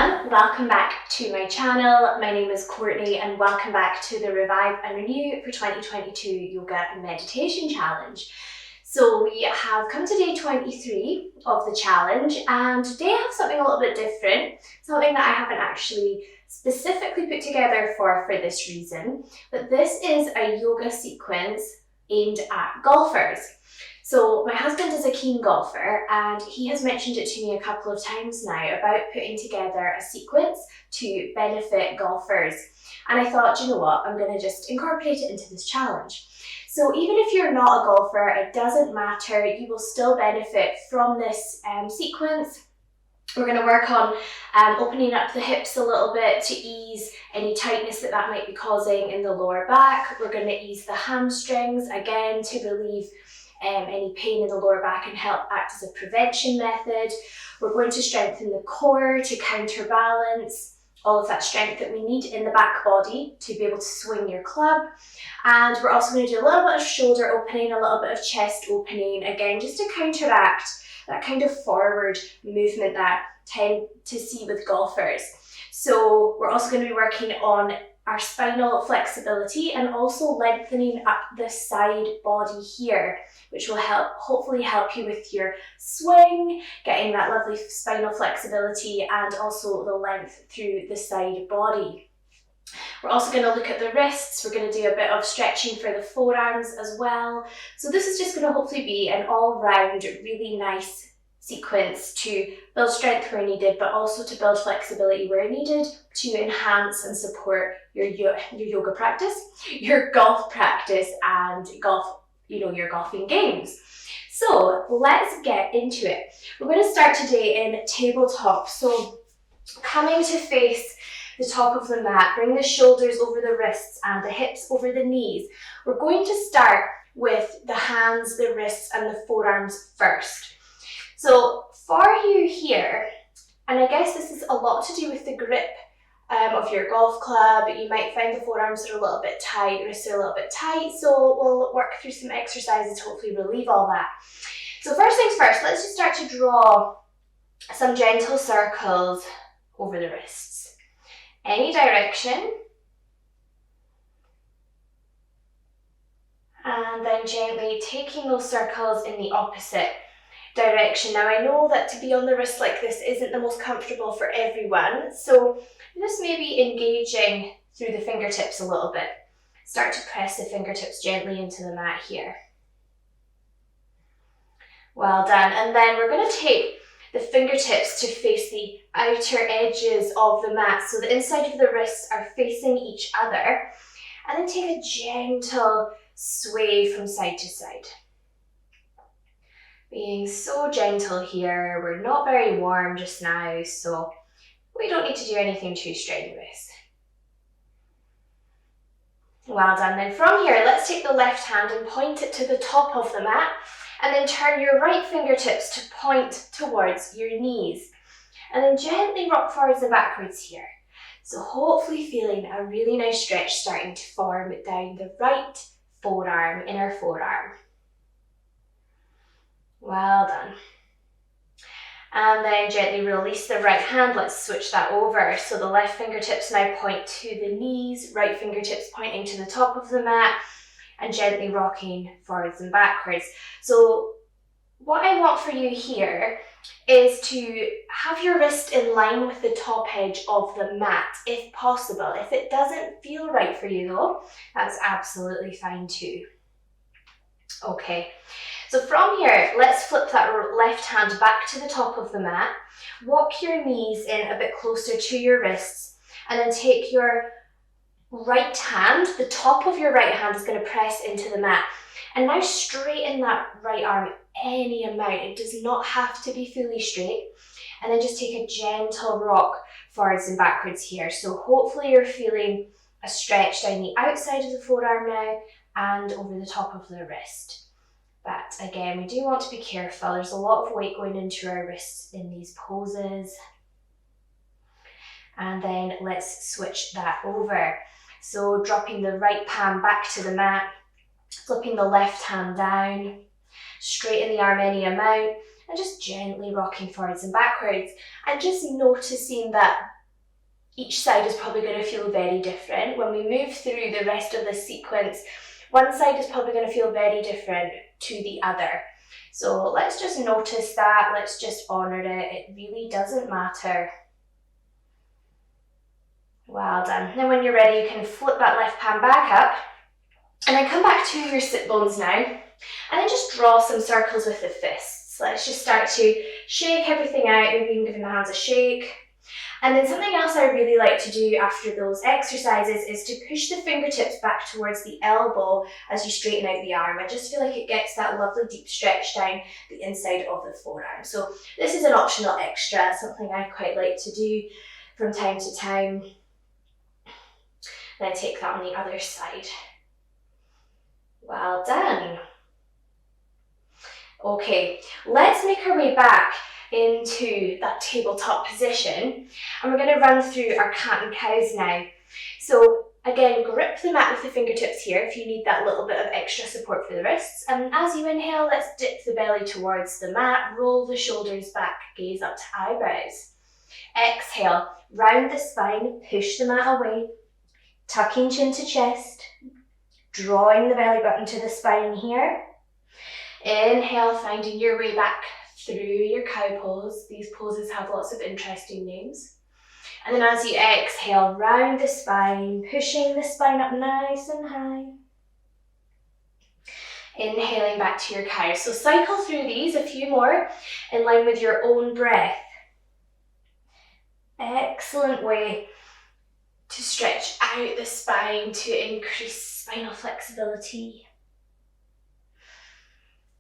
everyone, welcome back to my channel. My name is Courtney and welcome back to the Revive and Renew for 2022 Yoga and Meditation Challenge. So we have come to day 23 of the challenge, and today I have something a little bit different, something that I haven't actually specifically put together for this reason, but this is a yoga sequence aimed at golfers. So my husband is a keen golfer and he has mentioned it to me a couple of times now about putting together a sequence to benefit golfers. And I thought, you know what, I'm going to just incorporate it into this challenge. So even if you're not a golfer, it doesn't matter, you will still benefit from this sequence. We're going to work on opening up the hips a little bit to ease any tightness that might be causing in the lower back. We're going to ease the hamstrings, again, to relieve any pain in the lower back and help act as a prevention method. We're going to strengthen the core to counterbalance all of that strength that we need in the back body to be able to swing your club. And we're also going to do a little bit of shoulder opening, a little bit of chest opening, again, just to counteract that kind of forward movement that I tend to see with golfers. So we're also going to be working on our spinal flexibility and also lengthening up the side body here, which will hopefully help you with your swing, getting that lovely spinal flexibility and also the length through the side body. We're also going to look at the wrists. We're going to do a bit of stretching for the forearms as well. So this is just going to hopefully be an all-round really nice sequence to build strength where needed, but also to build flexibility where needed to enhance and support your yoga practice, your golf practice, and your golfing games. So let's get into it. We're going to start today in tabletop. So coming to face the top of the mat, bring the shoulders over the wrists and the hips over the knees. We're going to start with the hands, the wrists, and the forearms first. So for you here, and I guess this is a lot to do with the grip of your golf club, you might find the forearms are a little bit tight, wrists are a little bit tight, so we'll work through some exercises to hopefully relieve all that. So first things first, let's just start to draw some gentle circles over the wrists. Any direction. And then gently taking those circles in the opposite direction. Now I know that to be on the wrist like this isn't the most comfortable for everyone, so just maybe engaging through the fingertips a little bit. Start to press the fingertips gently into the mat here. Well done. And then we're going to take the fingertips to face the outer edges of the mat, so the inside of the wrists are facing each other, and then take a gentle sway from side to side. Being so gentle here, we're not very warm just now, so we don't need to do anything too strenuous. Well done. Then from here, let's take the left hand and point it to the top of the mat, and then turn your right fingertips to point towards your knees. And then gently rock forwards and backwards here. So hopefully feeling a really nice stretch starting to form down the right forearm, inner forearm. Well done. And then gently release the right hand. Let's switch that over. So the left fingertips now point to the knees, right fingertips pointing to the top of the mat, and gently rocking forwards and backwards. So what I want for you here is to have your wrist in line with the top edge of the mat, if possible. If it doesn't feel right for you though, that's absolutely fine too. Okay. So from here, let's flip that left hand back to the top of the mat, walk your knees in a bit closer to your wrists, and then take your right hand, the top of your right hand is going to press into the mat. And now straighten that right arm any amount. It does not have to be fully straight. And then just take a gentle rock forwards and backwards here. So hopefully you're feeling a stretch down the outside of the forearm now and over the top of the wrist. But again, we do want to be careful. There's a lot of weight going into our wrists in these poses. And then let's switch that over. So dropping the right palm back to the mat, flipping the left hand down, straighten the arm any amount, and just gently rocking forwards and backwards. And just noticing that each side is probably going to feel very different. When we move through the rest of the sequence, one side is probably going to feel very different to the other. So let's just notice that, let's just honour it. It really doesn't matter. Well done. Now when you're ready, you can flip that left palm back up and then come back to your sit bones now, and then just draw some circles with the fists. Let's just start to shake everything out, maybe even giving the hands a shake. And then something else I really like to do after those exercises is to push the fingertips back towards the elbow as you straighten out the arm. I just feel like it gets that lovely deep stretch down the inside of the forearm. So this is an optional extra, something I quite like to do from time to time. Then take that on the other side. Well done. Okay, let's make our way back into that tabletop position, and we're going to run through our cat and cows now. So again, grip the mat with the fingertips here if you need that little bit of extra support for the wrists. And as you inhale, let's dip the belly towards the mat, roll the shoulders back, gaze up to eyebrows. Exhale, round the spine, push the mat away, tucking chin to chest, drawing the belly button to the spine here. Inhale, finding your way back through your cow pose. These poses have lots of interesting names. And then as you exhale, round the spine, pushing the spine up nice and high. Inhaling back to your cow. So cycle through these, a few more, in line with your own breath. Excellent way to stretch out the spine to increase spinal flexibility.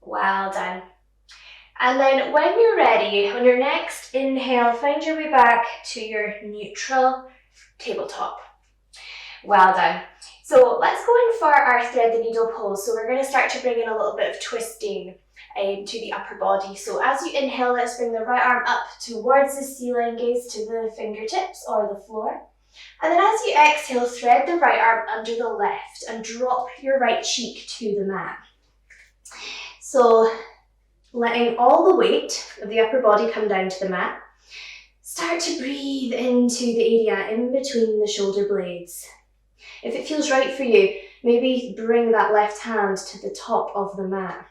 Well done. And then when you're ready, on your next inhale, find your way back to your neutral tabletop. Well done. So let's go in for our thread the needle pose. So we're going to start to bring in a little bit of twisting to the upper body. So as you inhale, let's bring the right arm up towards the ceiling, gaze to the fingertips or the floor. And then as you exhale, thread the right arm under the left and drop your right cheek to the mat. So letting all the weight of the upper body come down to the mat. Start to breathe into the area in between the shoulder blades. If it feels right for you, maybe bring that left hand to the top of the mat.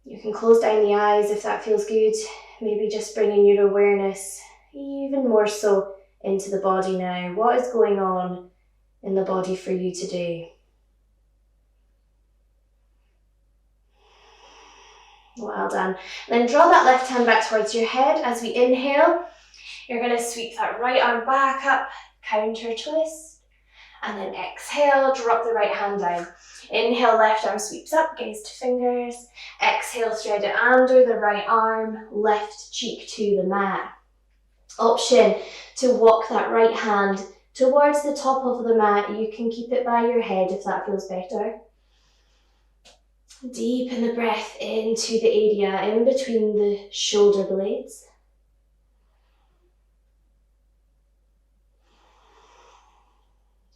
You can close down the eyes if that feels good. Maybe just bringing your awareness even more so into the body now. What is going on in the body for you today? Well done. Then draw that left hand back towards your head. As we inhale, you're going to sweep that right arm back up, counter twist, and then exhale, drop the right hand down. Inhale, left arm sweeps up, gaze to fingers. Exhale, thread it under the right arm, left cheek to the mat. Option to walk that right hand towards the top of the mat. You can keep it by your head if that feels better. Deepen the breath into the area in between the shoulder blades.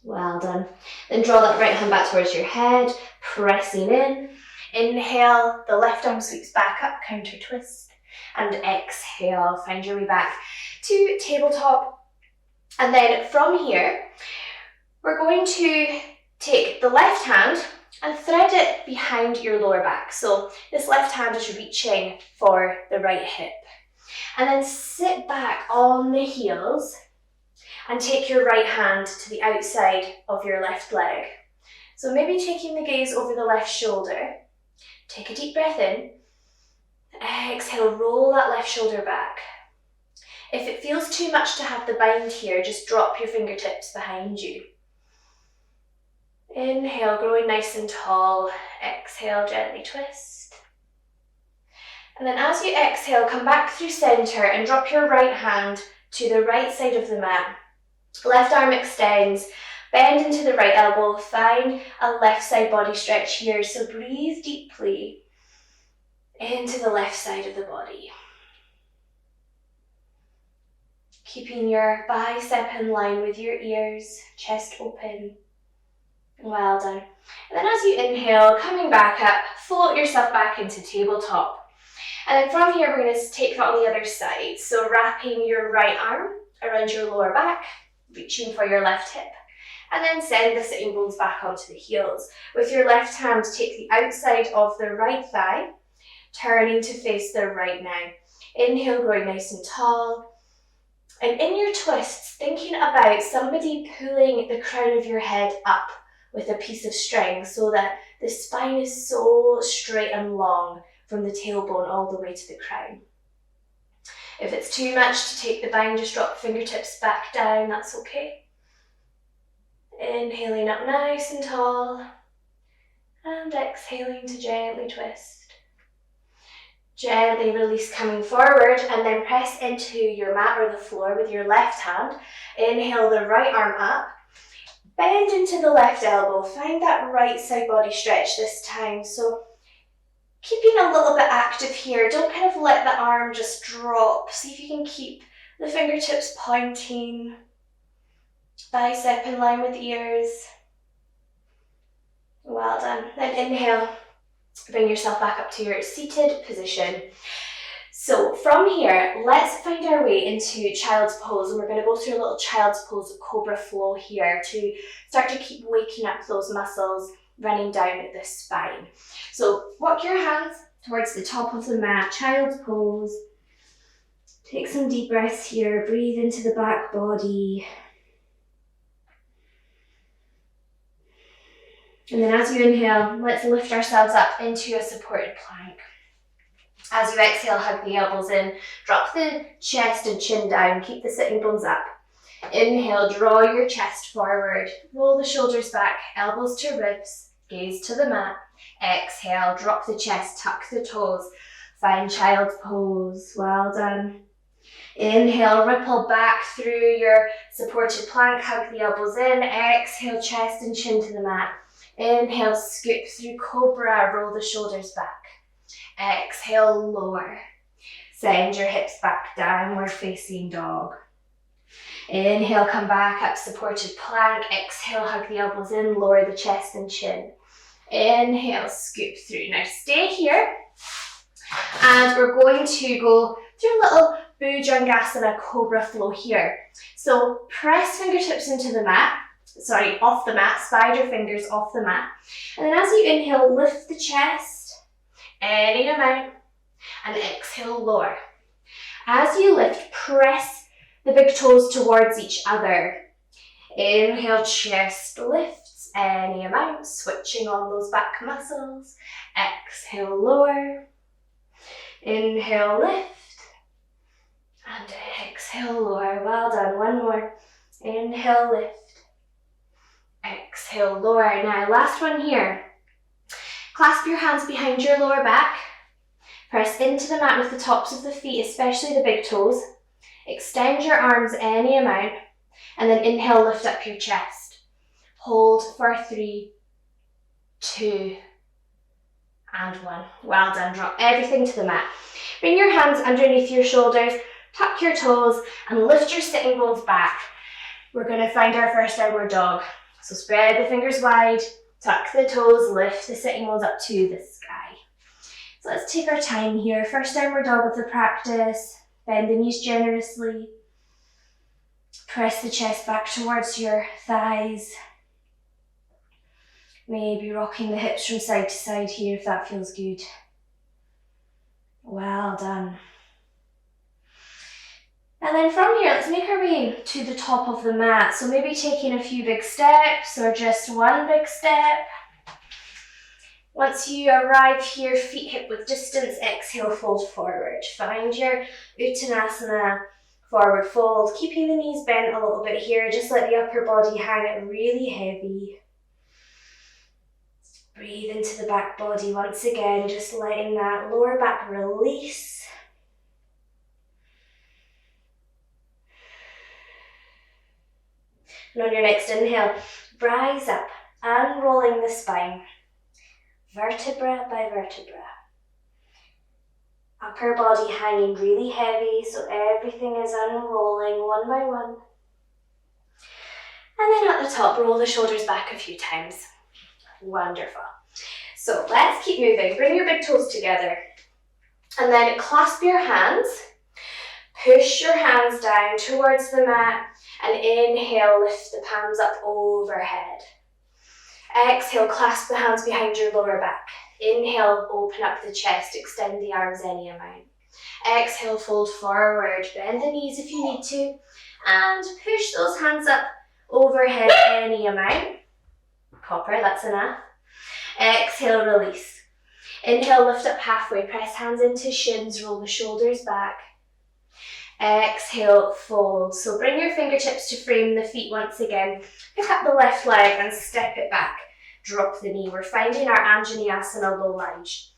Well done. Then draw that right hand back towards your head, pressing in. Inhale, the left arm sweeps back up, counter twist. And exhale, find your way back to tabletop. And then from here, we're going to take the left hand and thread it behind your lower back. So this left hand is reaching for the right hip. And then sit back on the heels and take your right hand to the outside of your left leg. So maybe taking the gaze over the left shoulder. Take a deep breath in. Exhale, roll that left shoulder back. If it feels too much to have the bind here, just drop your fingertips behind you. Inhale, growing nice and tall. Exhale, gently twist. And then as you exhale, come back through center and drop your right hand to the right side of the mat. Left arm extends, bend into the right elbow, find a left side body stretch here. So breathe deeply into the left side of the body. Keeping your bicep in line with your ears, chest open. Well done. And then as you inhale, coming back up, float yourself back into tabletop. And then from here, we're going to take that on the other side. So wrapping your right arm around your lower back, reaching for your left hip. And then send the sitting bones back onto the heels. With your left hand, take the outside of the right thigh, turning to face the right now. Inhale, growing nice and tall. And in your twists, thinking about somebody pulling the crown of your head up with a piece of string so that the spine is so straight and long from the tailbone all the way to the crown. If it's too much to take the bind, just drop the fingertips back down, that's okay. Inhaling up nice and tall, and exhaling to gently twist. Gently release coming forward, and then press into your mat or the floor with your left hand. Inhale the right arm up, bend into the left elbow, find that right side body stretch this time. So keeping a little bit active here, don't kind of let the arm just drop. See if you can keep the fingertips pointing. Bicep in line with ears. Well done. Then inhale, bring yourself back up to your seated position. So from here, let's find our way into child's pose, and we're going to go through a little child's pose cobra flow here to start to keep waking up those muscles running down the spine. So walk your hands towards the top of the mat, child's pose. Take some deep breaths here, breathe into the back body. And then as you inhale, let's lift ourselves up into a supported plank. As you exhale, hug the elbows in, drop the chest and chin down, keep the sitting bones up. Inhale, draw your chest forward, roll the shoulders back, elbows to ribs, gaze to the mat. Exhale, drop the chest, tuck the toes, find child's pose. Well done. Inhale, ripple back through your supported plank, hug the elbows in. Exhale, chest and chin to the mat. Inhale, scoop through cobra, roll the shoulders back. Exhale, lower. Send your hips back, downward facing dog. Inhale, come back up, supported plank. Exhale, hug the elbows in, lower the chest and chin. Inhale, scoop through. Now stay here. And we're going to go through a little Bhujangasana cobra flow here. So press fingertips into the mat. Off the mat, spider fingers off the mat. And then as you inhale, lift the chest, any amount, and exhale, lower. As you lift, press the big toes towards each other. Inhale, chest lifts, any amount, switching on those back muscles. Exhale, lower. Inhale, lift, and exhale, lower. Well done, one more. Inhale, lift. Exhale, lower. Now, last one here. Clasp your hands behind your lower back. Press into the mat with the tops of the feet, especially the big toes. Extend your arms any amount. And then inhale, lift up your chest. Hold for 3, 2, and 1. Well done. Drop everything to the mat. Bring your hands underneath your shoulders. Tuck your toes and lift your sitting bones back. We're going to find our first downward dog. So spread the fingers wide, tuck the toes, lift the sitting bones up to the sky. So let's take our time here. First downward dog of the practice. Bend the knees generously. Press the chest back towards your thighs. Maybe rocking the hips from side to side here if that feels good. Well done. And then from here, let's make our way to the top of the mat. So maybe taking a few big steps or just one big step. Once you arrive here, feet hip width distance, exhale, fold forward. Find your Uttanasana, forward fold, keeping the knees bent a little bit here. Just let the upper body hang it really heavy. Breathe into the back body once again, just letting that lower back release. And on your next inhale, rise up, unrolling the spine, vertebra by vertebra. Upper body hanging really heavy, so everything is unrolling one by one. And then at the top, roll the shoulders back a few times. Wonderful. So let's keep moving. Bring your big toes together. And then clasp your hands. Push your hands down towards the mat and inhale, lift the palms up overhead. Exhale, clasp the hands behind your lower back. Inhale, open up the chest, extend the arms any amount. Exhale, fold forward, bend the knees if you need to, and push those hands up overhead any amount. Copper, that's enough. Exhale, release. Inhale, lift up halfway, press hands into shins, roll the shoulders back. Exhale, fold. So bring your fingertips to frame the feet once again. Pick up the left leg and step it back. Drop the knee. We're finding our Anjaneyasana low lunge.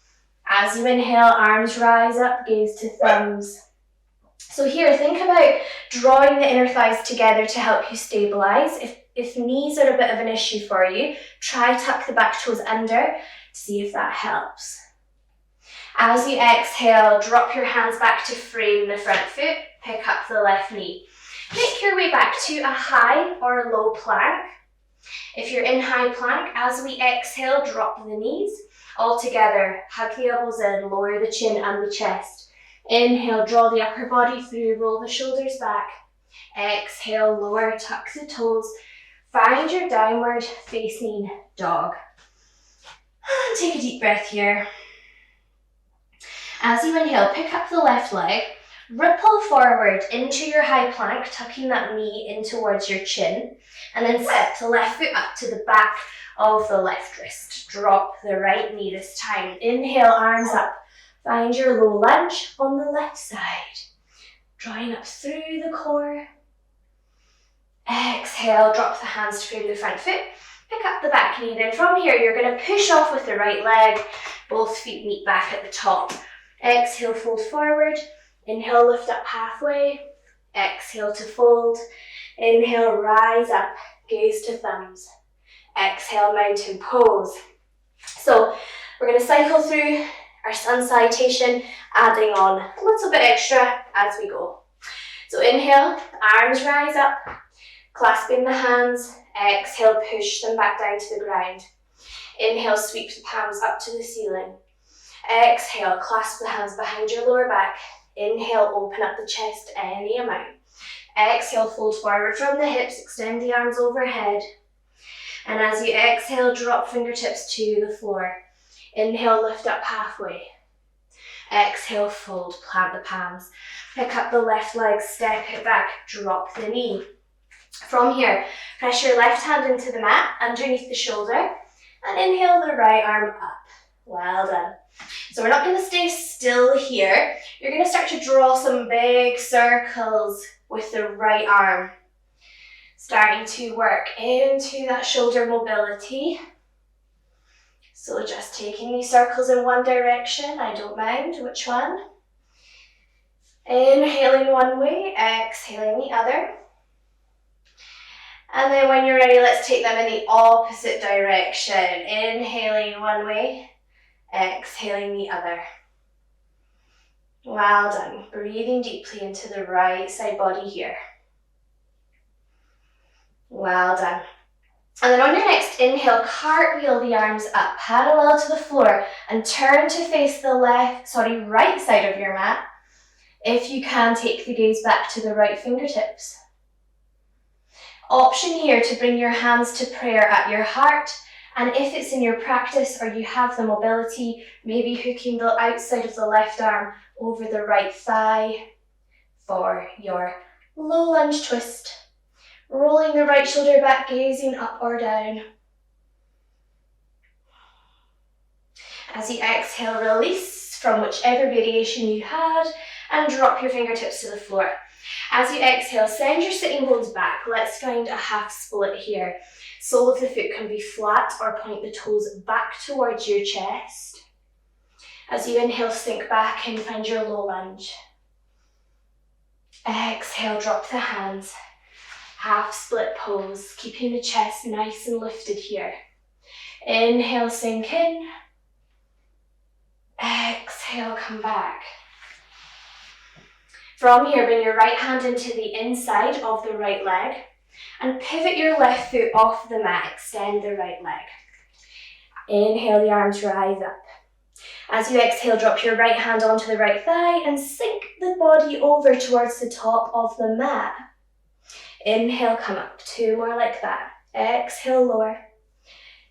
As you inhale, arms rise up, gaze to thumbs. So here, think about drawing the inner thighs together to help you stabilize. If knees are a bit of an issue for you, try tuck the back toes under to see if that helps. As you exhale, drop your hands back to frame the front foot, pick up the left knee. Make your way back to a high or a low plank. If you're in high plank, as we exhale, drop the knees. All together, hug the elbows in, lower the chin and the chest. Inhale, draw the upper body through, roll the shoulders back. Exhale, lower, tuck the toes. Find your downward facing dog. And take a deep breath here. As you inhale, pick up the left leg, ripple forward into your high plank, tucking that knee in towards your chin, and then step the left foot up to the back of the left wrist. Drop the right knee this time. Inhale, arms up. Find your low lunge on the left side. Drawing up through the core. Exhale, drop the hands to frame the front foot. Pick up the back knee. Then from here, you're going to push off with the right leg. Both feet meet back at the top. Exhale, fold forward. Inhale, lift up halfway. Exhale to fold. Inhale, rise up. Gaze to thumbs. Exhale, mountain pose. So we're going to cycle through our sun salutation, adding on a little bit extra as we go. So inhale, arms rise up, clasping the hands. Exhale, push them back down to the ground. Inhale, sweep the palms up to the ceiling. Exhale, clasp the hands behind your lower back. Inhale, open up the chest any amount. Exhale, fold forward from the hips, extend the arms overhead. And as you exhale, drop fingertips to the floor. Inhale, lift up halfway. Exhale, fold, plant the palms. Pick up the left leg, step it back, drop the knee. From here, press your left hand into the mat, underneath the shoulder, and inhale the right arm up. Well done. So we're not going to stay still here. You're going to start to draw some big circles with the right arm. Starting to work into that shoulder mobility. So just taking these circles in one direction, I don't mind which one. Inhaling one way, exhaling the other. And then when you're ready, let's take them in the opposite direction. Inhaling one way, exhaling the other. Well done. Breathing deeply into the right side body here. Well done. And then on your next inhale, cartwheel the arms up, parallel to the floor, and turn to face the right side of your mat. If you can, take the gaze back to the right fingertips. Option here to bring your hands to prayer at your heart, and if it's in your practice or you have the mobility, maybe hooking the outside of the left arm over the right thigh for your low lunge twist. Rolling the right shoulder back, gazing up or down. As you exhale, release from whichever variation you had and drop your fingertips to the floor. As you exhale, send your sitting bones back. Let's find a half split here. Sole of the foot can be flat or point the toes back towards your chest. As you inhale, sink back and find your low lunge. Exhale, drop the hands. Half split pose, keeping the chest nice and lifted here. Inhale, sink in. Exhale, come back. From here, bring your right hand into the inside of the right leg and pivot your left foot off the mat. Extend the right leg. Inhale, the arms rise up. As you exhale, drop your right hand onto the right thigh and sink the body over towards the top of the mat. Inhale, come up. 2 more like that. Exhale, lower.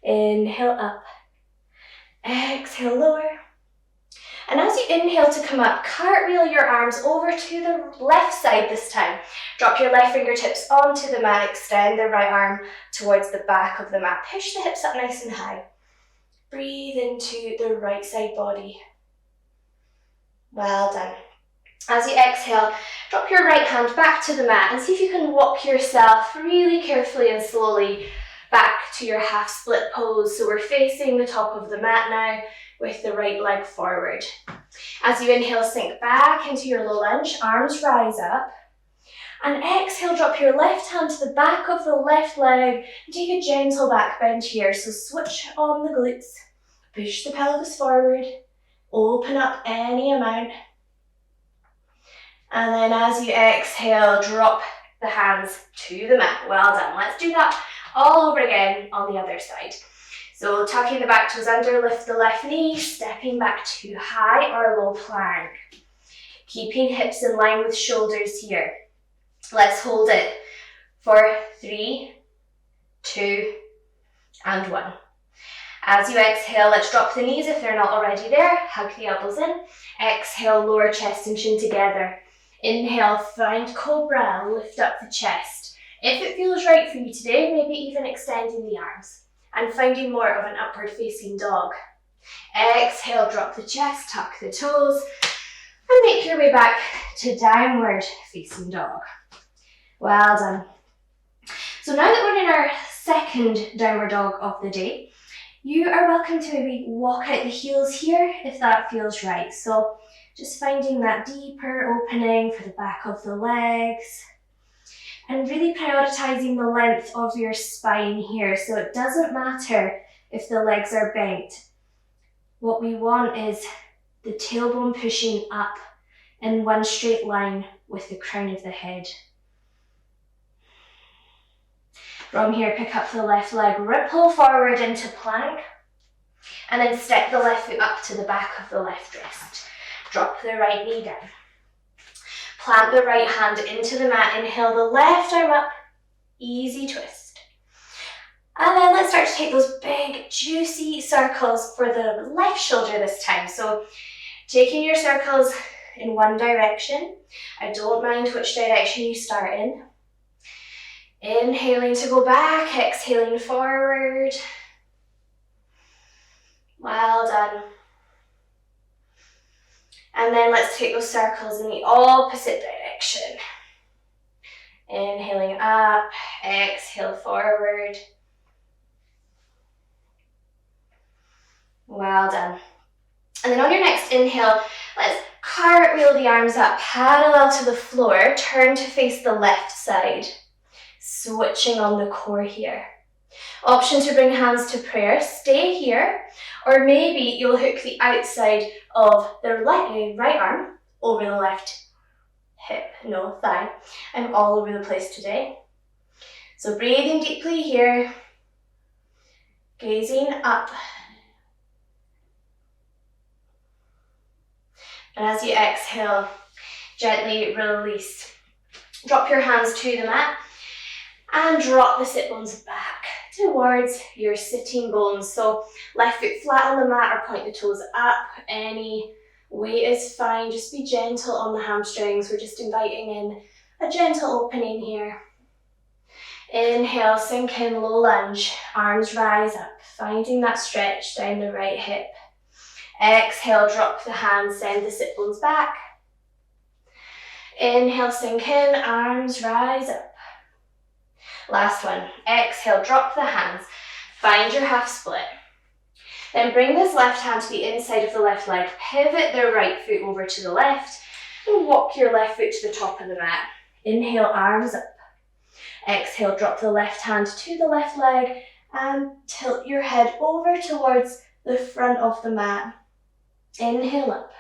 Inhale, up. Exhale, lower. And as you inhale to come up, cartwheel your arms over to the left side this time. Drop your left fingertips onto the mat, extend the right arm towards the back of the mat. Push the hips up nice and high. Breathe into the right side body. Well done. As you exhale, drop your right hand back to the mat and see if you can walk yourself really carefully and slowly back to your half split pose. So we're facing the top of the mat now with the right leg forward. As you inhale, sink back into your low lunge, arms rise up. And exhale, drop your left hand to the back of the left leg and take a gentle back bend here. So switch on the glutes, push the pelvis forward, open up any amount. And then as you exhale, drop the hands to the mat. Well done. Let's do that all over again on the other side. So tucking the back toes under, lift the left knee, stepping back to high or low plank. Keeping hips in line with shoulders here. Let's hold it for 3, 2, and 1. As you exhale, let's drop the knees if they're not already there. Hug the elbows in. Exhale, lower chest and chin together. Inhale, find cobra, lift up the chest. If it feels right for you today, maybe even extending the arms and finding more of an upward facing dog. Exhale, drop the chest, tuck the toes, and make your way back to downward facing dog. Well done. So now that we're in our second downward dog of the day, you are welcome to maybe walk out the heels here if that feels right. So just finding that deeper opening for the back of the legs and really prioritizing the length of your spine here. So it doesn't matter if the legs are bent. What we want is the tailbone pushing up in one straight line with the crown of the head. From here, pick up the left leg, ripple forward into plank, and then step the left foot up to the back of the left wrist. Drop the right knee down. Plant the right hand into the mat, inhale the left arm up, easy twist. And then let's start to take those big, juicy circles for the left shoulder this time. So taking your circles in one direction. I don't mind which direction you start in. Inhaling to go back, exhaling forward. Well done. And then let's take those circles in the opposite direction. Inhaling up, exhale forward. Well done. And then on your next inhale, let's cartwheel the arms up parallel to the floor, turn to face the left side. Switching on the core here. Option to bring hands to prayer, stay here, or maybe you'll hook the outside of the right arm over the left hip, no thigh. I'm all over the place today. So breathing deeply here, gazing up. And as you exhale, gently release. Drop your hands to the mat. And drop the sit bones back towards your sitting bones. So left foot flat on the mat or point the toes up. Any weight is fine. Just be gentle on the hamstrings. We're just inviting in a gentle opening here. Inhale, sink in, low lunge. Arms rise up, finding that stretch down the right hip. Exhale, drop the hands, send the sit bones back. Inhale, sink in, arms rise up. Last one. Exhale, drop the hands. Find your half split. Then bring this left hand to the inside of the left leg. Pivot the right foot over to the left and walk your left foot to the top of the mat. Inhale, arms up. Exhale, drop the left hand to the left leg and tilt your head over towards the front of the mat. Inhale up.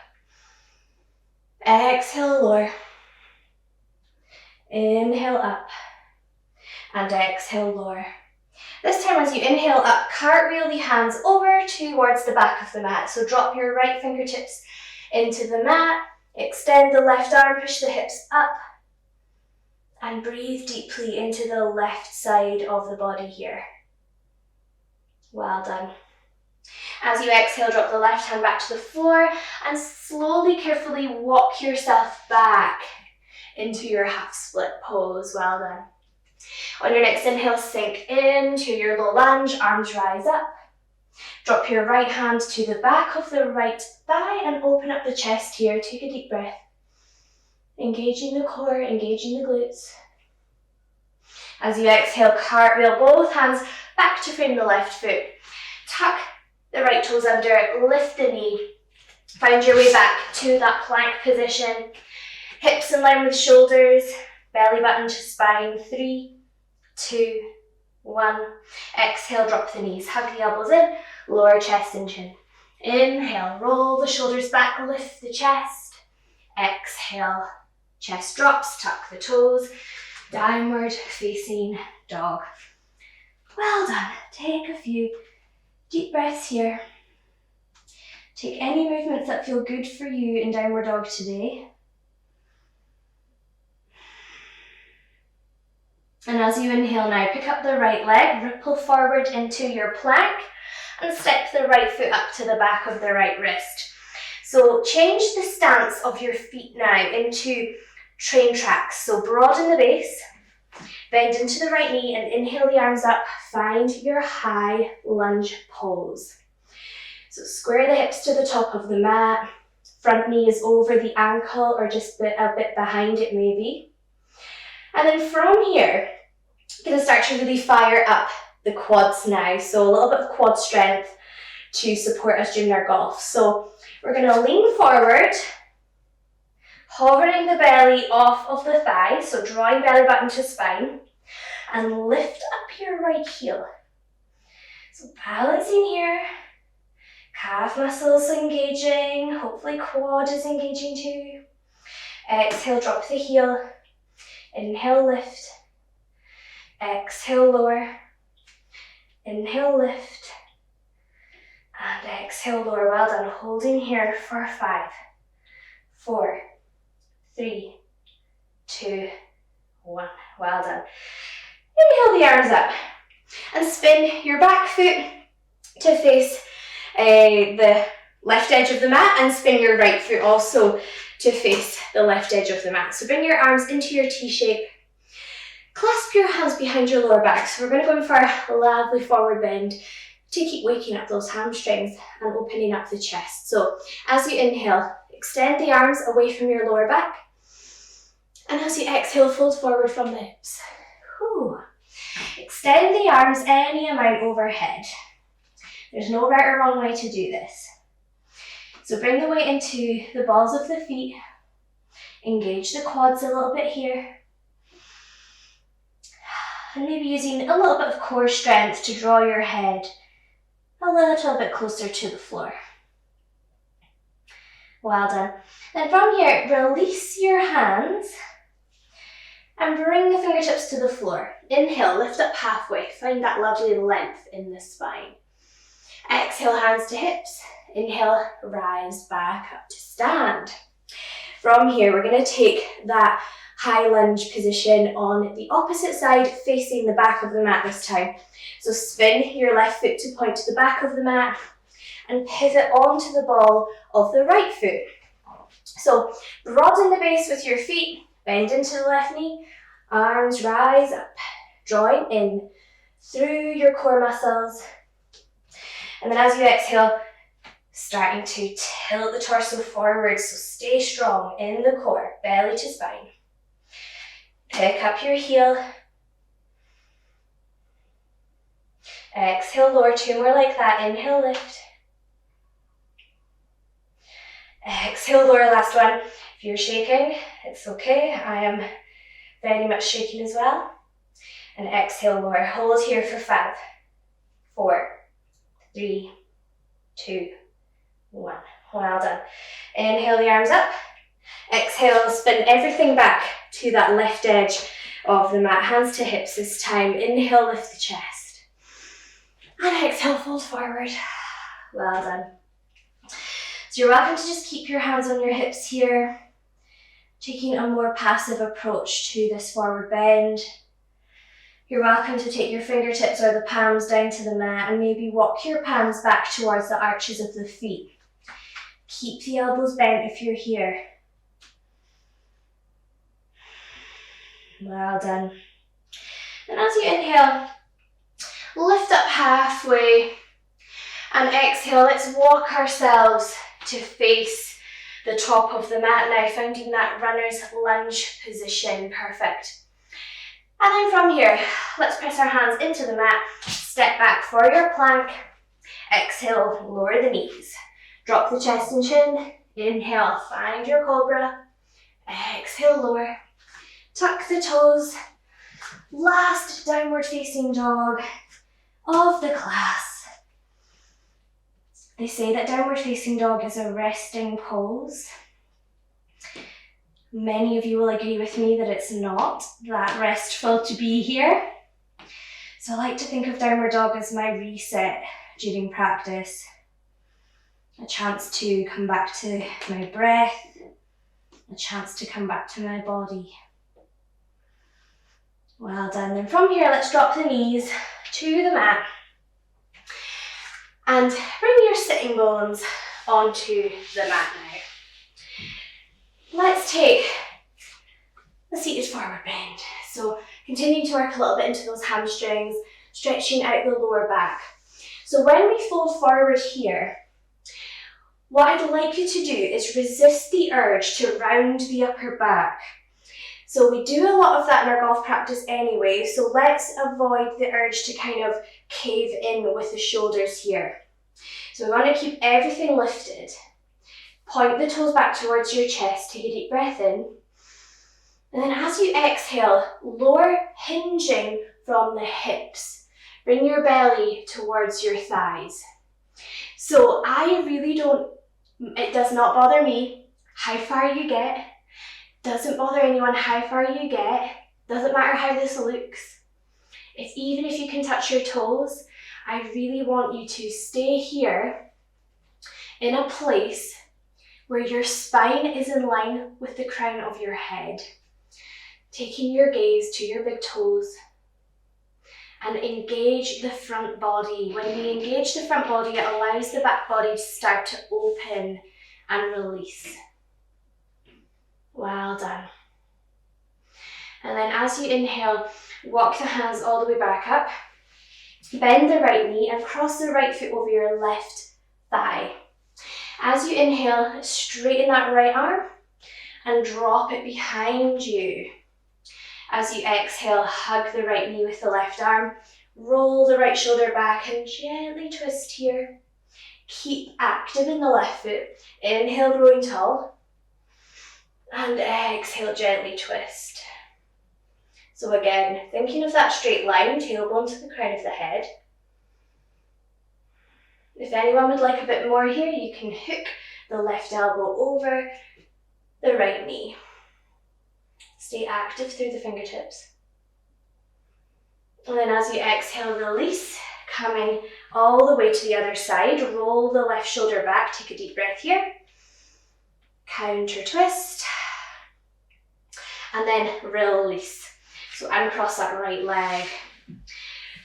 Exhale, lower. Inhale up. And exhale, lower. This time as you inhale up, cartwheel the hands over towards the back of the mat. So drop your right fingertips into the mat, extend the left arm, push the hips up, and breathe deeply into the left side of the body here. Well done. As you exhale, drop the left hand back to the floor and slowly, carefully walk yourself back into your half split pose. Well done. On your next inhale, sink into your low lunge, arms rise up. Drop your right hand to the back of the right thigh and open up the chest here. Take a deep breath. Engaging the core, engaging the glutes. As you exhale, cartwheel both hands back to frame the left foot. Tuck the right toes under, lift the knee. Find your way back to that plank position. Hips in line with shoulders, belly button to spine. 3, 2, 1. Exhale, drop the knees, hug the elbows in, lower chest and chin. Inhale, roll the shoulders back, lift the chest. Exhale, chest drops, tuck the toes, downward facing dog. Well done. Take a few deep breaths here. Take any movements that feel good for you in downward dog today. And as you inhale now, pick up the right leg, ripple forward into your plank, and step the right foot up to the back of the right wrist. So change the stance of your feet now into train tracks. So broaden the base, bend into the right knee and inhale the arms up. Find your high lunge pose. So square the hips to the top of the mat. Front knee is over the ankle or just a bit behind it maybe. And then from here, you're going to start to really fire up the quads now. So a little bit of quad strength to support us during our golf. So we're going to lean forward, hovering the belly off of the thigh, so drawing belly button to spine, and lift up your right heel. So balancing here, calf muscles engaging, hopefully quad is engaging too. Exhale, drop the heel. Inhale, lift. Exhale, lower. Inhale, lift. And exhale, lower. Well done. Holding here for 5, 4, 3, 2, 1. Well done. Inhale the arms up and spin your back foot to face the left edge of the mat and spin your right foot also to face the left edge of the mat. So bring your arms into your T shape. Clasp your hands behind your lower back. So we're going to go in for a lovely forward bend to keep waking up those hamstrings and opening up the chest. So as you inhale, extend the arms away from your lower back. And as you exhale, fold forward from the hips. Whew. Extend the arms any amount overhead. There's no right or wrong way to do this. So bring the weight into the balls of the feet. Engage the quads a little bit here. And maybe using a little bit of core strength to draw your head a little bit closer to the floor. Well done. Then from here, release your hands and bring the fingertips to the floor. Inhale, lift up halfway. Find that lovely length in the spine. Exhale, hands to hips. Inhale, rise back up to stand. From here, we're going to take that high lunge position on the opposite side, facing the back of the mat this time. So spin your left foot to point to the back of the mat and pivot onto the ball of the right foot. So broaden the base with your feet, bend into the left knee, arms rise up, drawing in through your core muscles. And then as you exhale, starting to tilt the torso forward, so stay strong in the core, belly to spine. Pick up your heel. Exhale, lower, 2 more like that. Inhale, lift. Exhale, lower, last one. If you're shaking, it's okay. I am very much shaking as well. And exhale, lower. Hold here for 5, 4, 3, 2, 1. Well done. Inhale the arms up. Exhale, spin everything back to that left edge of the mat. Hands to hips this time. Inhale, lift the chest. And exhale, fold forward. Well done. So you're welcome to just keep your hands on your hips here, taking a more passive approach to this forward bend. You're welcome to take your fingertips or the palms down to the mat and maybe walk your palms back towards the arches of the feet. Keep the elbows bent if you're here. Well done. And as you inhale, lift up halfway, and exhale, let's walk ourselves to face the top of the mat now, finding that runner's lunge position. Perfect. And then from here, let's press our hands into the mat, step back for your plank. Exhale, lower the knees. Drop the chest and chin. Inhale, find your cobra. Exhale, lower. Tuck the toes. Last downward facing dog of the class. They say that downward facing dog is a resting pose. Many of you will agree with me that it's not that restful to be here. So I like to think of downward dog as my reset during practice. A chance to come back to my breath, a chance to come back to my body. Well done. Then from here, let's drop the knees to the mat and bring your sitting bones onto the mat now. Let's take the seated forward bend. So continue to work a little bit into those hamstrings, stretching out the lower back. So when we fold forward here, what I'd like you to do is resist the urge to round the upper back. So we do a lot of that in our golf practice anyway, so let's avoid the urge to kind of cave in with the shoulders here. So we want to keep everything lifted. Point the toes back towards your chest, take a deep breath in. And then as you exhale, lower, hinging from the hips. Bring your belly towards your thighs. So it does not bother me how far you get. Doesn't bother anyone how far you get. Doesn't matter how this looks. Even if you can touch your toes, I really want you to stay here in a place where your spine is in line with the crown of your head. Taking your gaze to your big toes and engage the front body. When we engage the front body, it allows the back body to start to open and release. Well done. And then as you inhale, walk the hands all the way back up. Bend the right knee and cross the right foot over your left thigh. As you inhale, straighten that right arm and drop it behind you. As you exhale, hug the right knee with the left arm. Roll the right shoulder back and gently twist here. Keep active in the left foot. Inhale, growing tall. And exhale, gently twist. So again, thinking of that straight line, tailbone to the crown of the head. If anyone would like a bit more here, you can hook the left elbow over the right knee. Stay active through the fingertips. And then as you exhale, release, coming all the way to the other side. Roll the left shoulder back, take a deep breath here. Counter twist. And then release. So uncross that right leg.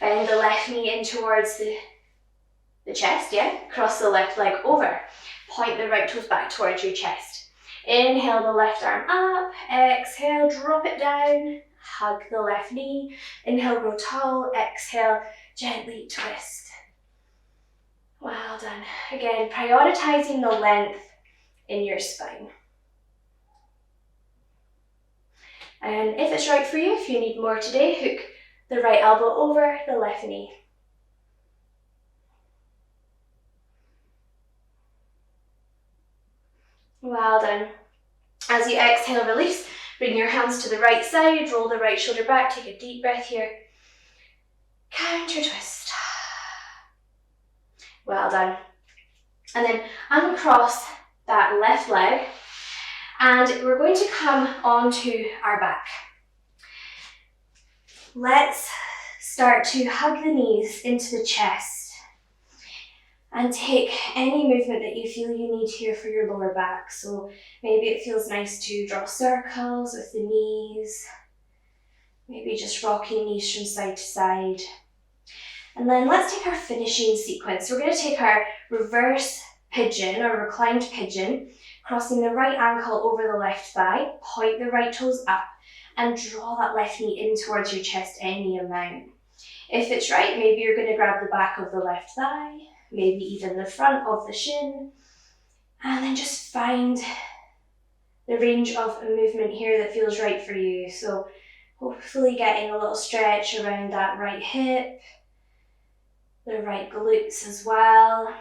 Bend the left knee in towards the chest, yeah? Cross the left leg over. Point the right toes back towards your chest. Inhale the left arm up. Exhale, drop it down. Hug the left knee. Inhale, grow tall. Exhale, gently twist. Well done. Again, prioritizing the length in your spine. And if it's right for you, if you need more today, hook the right elbow over the left knee. Well done. As you exhale, release, bring your hands to the right side, roll the right shoulder back, take a deep breath here. Counter twist. Well done. And then uncross that left leg. And we're going to come onto our back. Let's start to hug the knees into the chest. And take any movement that you feel you need here for your lower back. So maybe it feels nice to draw circles with the knees. Maybe just rocking knees from side to side. And then let's take our finishing sequence. We're going to take our reverse pigeon or reclined pigeon, crossing the right ankle over the left thigh, point the right toes up, and draw that left knee in towards your chest any amount. If it's right, maybe you're going to grab the back of the left thigh, maybe even the front of the shin, and then just find the range of movement here that feels right for you. So hopefully getting a little stretch around that right hip, the right glutes as well.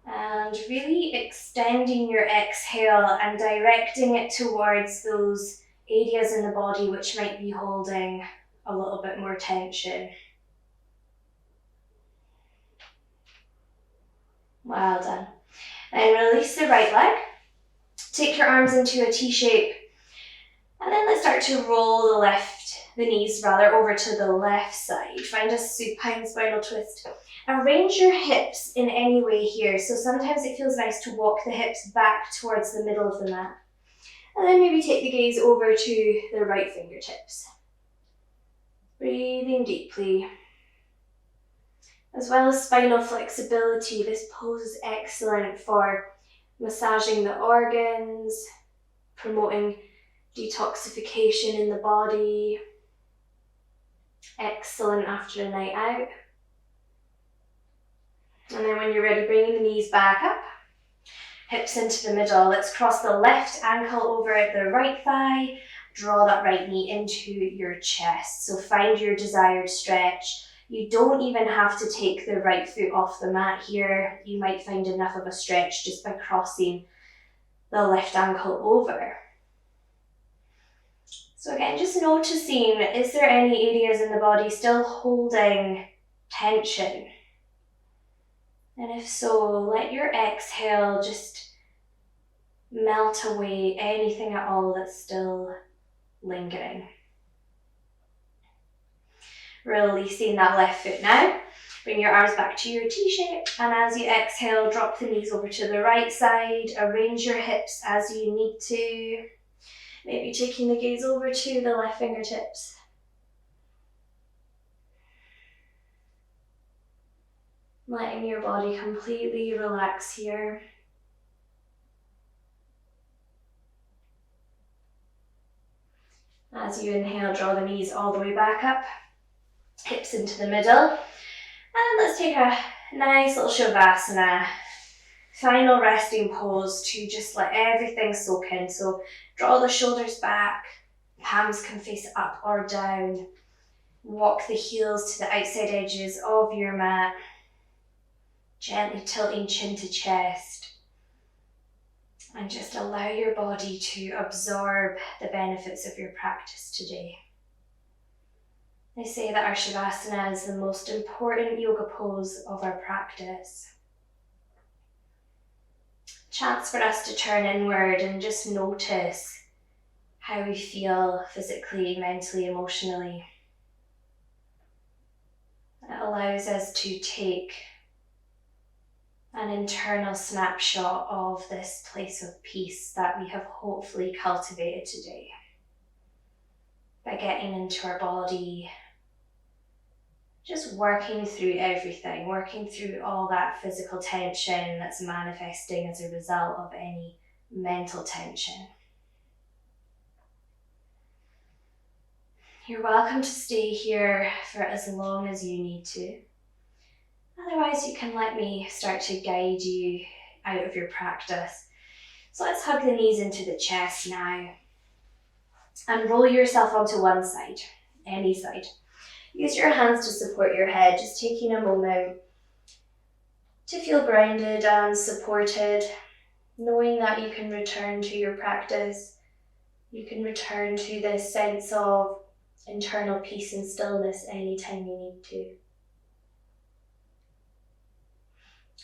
And really extending your exhale and directing it towards those areas in the body which might be holding a little bit more tension. Well done. And release the right leg. Take your arms into a T shape. And then let's start to roll the knees over to the left side. Find a supine spinal twist. Arrange your hips in any way here. So sometimes it feels nice to walk the hips back towards the middle of the mat. And then maybe take the gaze over to the right fingertips. Breathing deeply. As well as spinal flexibility, this pose is excellent for massaging the organs, promoting detoxification in the body. Excellent after a night out. And then when you're ready, bringing the knees back up, hips into the middle. Let's cross the left ankle over the right thigh, draw that right knee into your chest. So find your desired stretch. You don't even have to take the right foot off the mat here. You might find enough of a stretch just by crossing the left ankle over. So again, just noticing, is there any areas in the body still holding tension? And if so, let your exhale just melt away anything at all that's still lingering. Releasing that left foot now. Bring your arms back to your T shape, and as you exhale, drop the knees over to the right side. Arrange your hips as you need to. Maybe taking the gaze over to the left fingertips. Letting your body completely relax here. As you inhale, draw the knees all the way back up. Hips into the middle. And let's take a nice little Shavasana. Final resting pose to just let everything soak in. So draw the shoulders back. Palms can face up or down. Walk the heels to the outside edges of your mat. Gently tilting chin to chest. And just allow your body to absorb the benefits of your practice today. They say that our Shavasana is the most important yoga pose of our practice. Chance for us to turn inward and just notice how we feel physically, mentally, emotionally. It allows us to take an internal snapshot of this place of peace that we have hopefully cultivated today. By getting into our body, just working through everything, working through all that physical tension that's manifesting as a result of any mental tension. You're welcome to stay here for as long as you need to. Otherwise, you can let me start to guide you out of your practice. So let's hug the knees into the chest now. And roll yourself onto one side, any side. Use your hands to support your head, just taking a moment to feel grounded and supported, knowing that you can return to your practice. You can return to this sense of internal peace and stillness anytime you need to.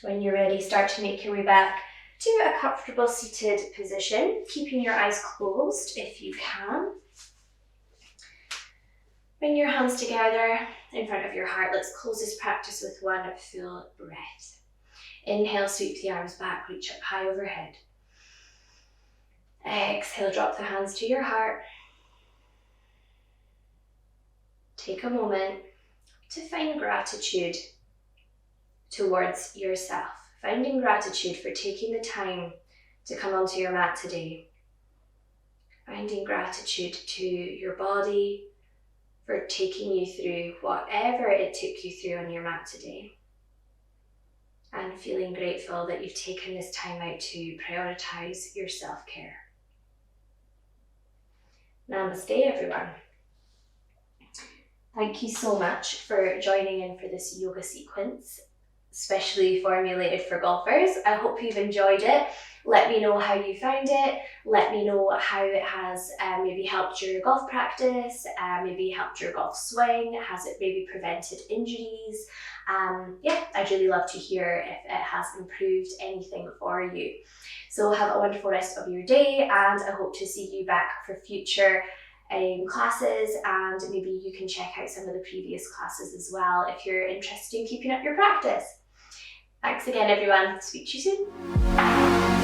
When you're ready, start to make your way back to a comfortable seated position, keeping your eyes closed if you can. Bring your hands together in front of your heart. Let's close this practice with one full breath. Inhale, sweep the arms back, reach up high overhead. Exhale, drop the hands to your heart. Take a moment to find gratitude towards yourself. Finding gratitude for taking the time to come onto your mat today. Finding gratitude to your body for taking you through whatever it took you through on your mat today. And feeling grateful that you've taken this time out to prioritize your self-care. Namaste, everyone. Thank you so much for joining in for this yoga sequence, specially formulated for golfers. I hope you've enjoyed it. Let me know how you found it. Let me know how it has maybe helped your golf practice, maybe helped your golf swing. Has it maybe prevented injuries? Yeah, I'd really love to hear if it has improved anything for you. So have a wonderful rest of your day, and I hope to see you back for future classes, and maybe you can check out some of the previous classes as well if you're interested in keeping up your practice. Thanks again, everyone. Speak to you soon.